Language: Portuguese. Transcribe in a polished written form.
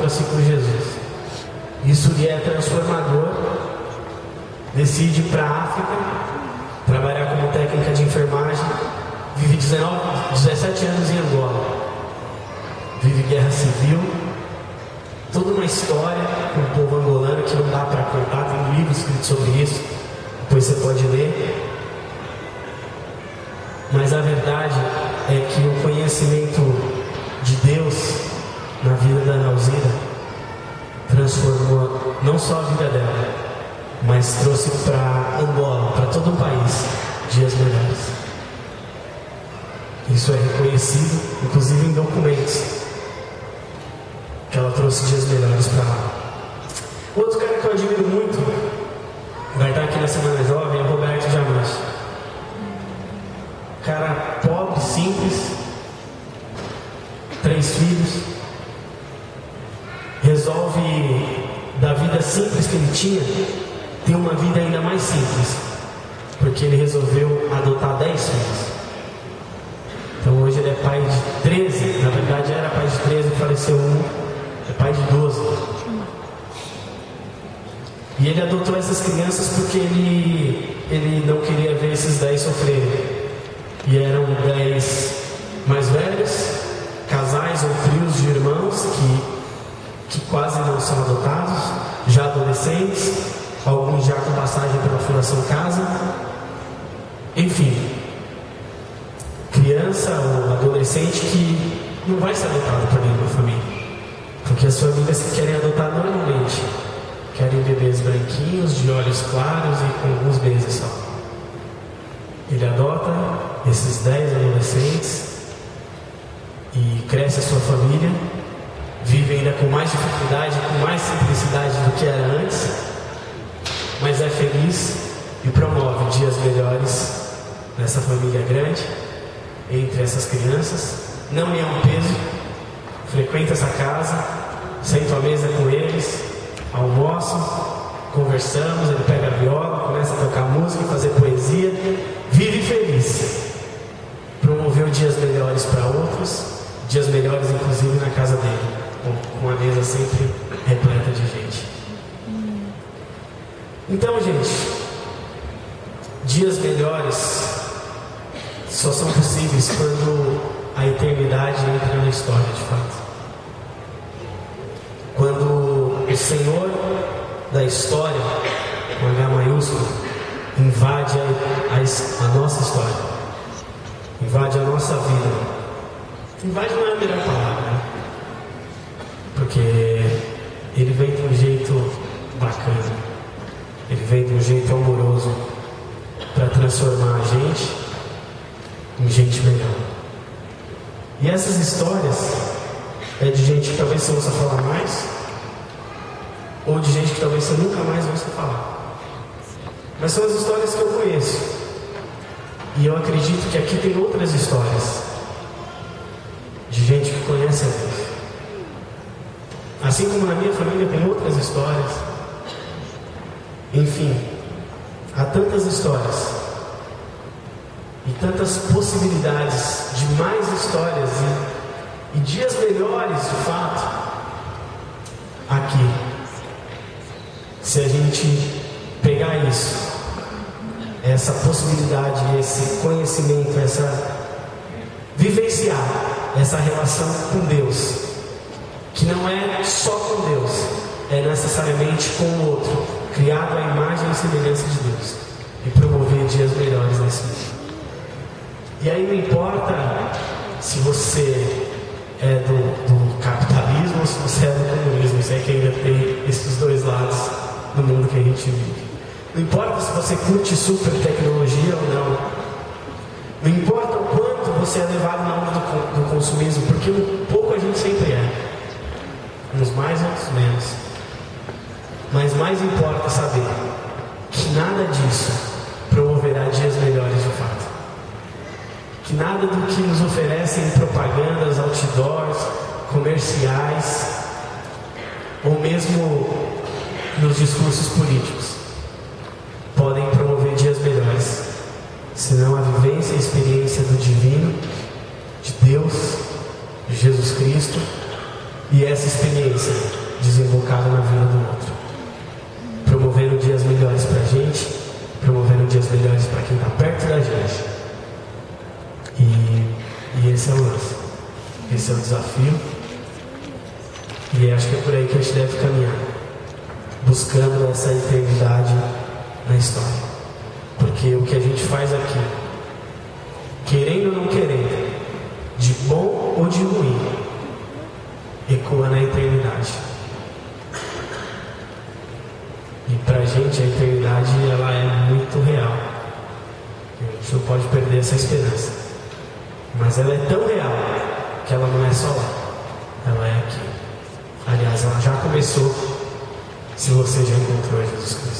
encontra-se com Jesus. Isso lhe é transformador. Decide ir para a África, trabalhar como técnica de enfermagem. Vive 17 anos em Angola. Vive guerra civil. Toda uma história com o povo angolano que não dá para contar. Tem um livro escrito sobre isso. Depois você pode ler. Mas a verdade é que o conhecimento de Deus na vida da Ana Alzira transformou não só a vida dela, mas trouxe para Angola, para todo o país, dias melhores. Isso é reconhecido, inclusive em documentos, que ela trouxe dias melhores para lá. Outro cara que eu admiro muito, vai estar aqui na Semana Jovem, é o Roberto Diamante. Cara pobre, simples, 3 filhos, resolve da vida simples que ele tinha ter uma vida ainda mais simples, porque ele resolveu adotar 10 filhos. Então hoje ele é pai de 13, na verdade era pai de 13, faleceu um, é pai de 12. E ele adotou essas crianças porque ele não queria ver esses 10 sofrerem. E eram 10 mais velhos, casais ou trios de irmãos que quase não são adotados, já adolescentes, alguns já com passagem pela Fundação Casa. Enfim, criança ou adolescente que não vai ser adotado por nenhuma família, porque as famílias que querem adotar normalmente querem bebês branquinhos, de olhos claros e com alguns meses só. Ele adota esses 10 adolescentes e cresce a sua família, vive ainda com mais dificuldade, com mais simplicidade do que era antes, mas é feliz e promove dias melhores nessa família grande, entre essas crianças. Não me é um peso, frequento essa casa, sento à mesa com eles, almoço, conversamos, ele pega a viola, começa a tocar música, fazer poesia, vive feliz. Promoveu dias melhores para outros, dias melhores inclusive na casa dele, com a mesa sempre repleta de gente. Então, gente, dias melhores só são possíveis quando a eternidade entra na história, de fato. Quando o Senhor da história, com H maiúsculo, invade a nossa história, invade a nossa vida. Invade não é a melhor palavra, né? Porque ele vem de um jeito bacana, ele vem de um jeito amoroso para transformar a gente em gente melhor. E essas histórias é de gente que talvez você ouça falar mais, ou de gente que talvez você nunca mais ouça falar. Mas são as histórias que eu conheço. E eu acredito que aqui tem outras histórias de gente que conhece a Deus. Assim como na minha família tem outras histórias. Enfim, há tantas histórias e tantas possibilidades de mais histórias e dias melhores, de fato, aqui. Se a gente pegar isso, essa possibilidade, esse conhecimento, vivenciar essa relação com Deus, que não é só com Deus, é necessariamente com o outro, criado à imagem e semelhança de Deus, e promover dias melhores nesse mundo. E aí não importa se você é do capitalismo ou se você é do comunismo, isso é que ainda tem esses dois lados no mundo que a gente vive. Não importa se você curte super tecnologia ou não. Não importa o quanto você é levado na onda do consumismo, porque um pouco a gente sempre é. Uns mais, outros menos. Mas mais importa saber que nada disso promoverá dias melhores de fato. Que nada do que nos oferecem propagandas, outdoors, comerciais, ou mesmo nos discursos políticos, podem promover dias melhores, senão a vivência e a experiência do divino, de Deus, de Jesus Cristo, e essa experiência quem está perto da gente. E esse é o lance. Esse é o desafio. E acho que é por aí que a gente deve caminhar, buscando essa eternidade na história. Porque o que a gente faz aqui, querendo ou não querendo, de bom ou de ruim, ecoa na eternidade. E pra gente a eternidade, ela é muito real. A gente não pode perder essa esperança. Mas ela é tão real que ela não é só lá, ela é aqui. Aliás, ela já começou se você já encontrou Jesus Cristo.